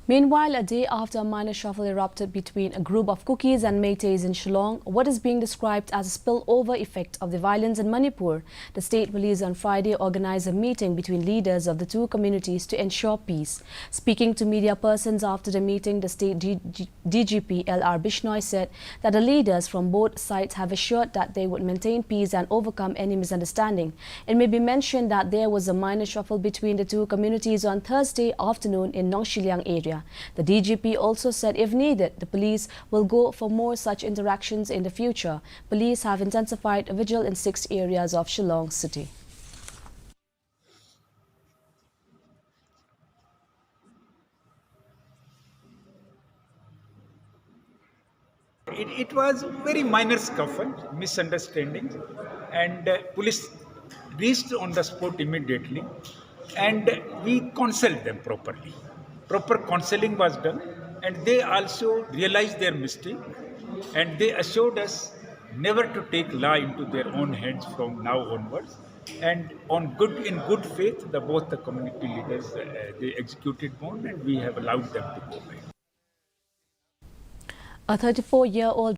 Meanwhile, a day after a minor scuffle erupted between a group of Kukis and Meiteis in Shillong, what is being described as a spillover effect of the violence in Manipur, the state police on Friday organized a meeting between leaders of the two communities to ensure peace. Speaking to media persons after the meeting, the state DGP L.R. Bishnoi said that the leaders from both sides have assured that they would maintain peace and overcome any misunderstanding. It may be mentioned that there was a minor scuffle between the two communities on Thursday afternoon in Nongshiliang area. The DGP also said if needed, the police will go for more such interactions in the future. Police have intensified vigil in 6 areas of Shillong city. It was very minor scuffle, misunderstanding, and police reached on the spot immediately, and we counseled them properly. Proper counseling was done, and they also realized their mistake, and they assured us never to take law into their own hands from now onwards. And in good faith, both the community leaders they executed bond, and we have allowed them to go back. A 34-year-old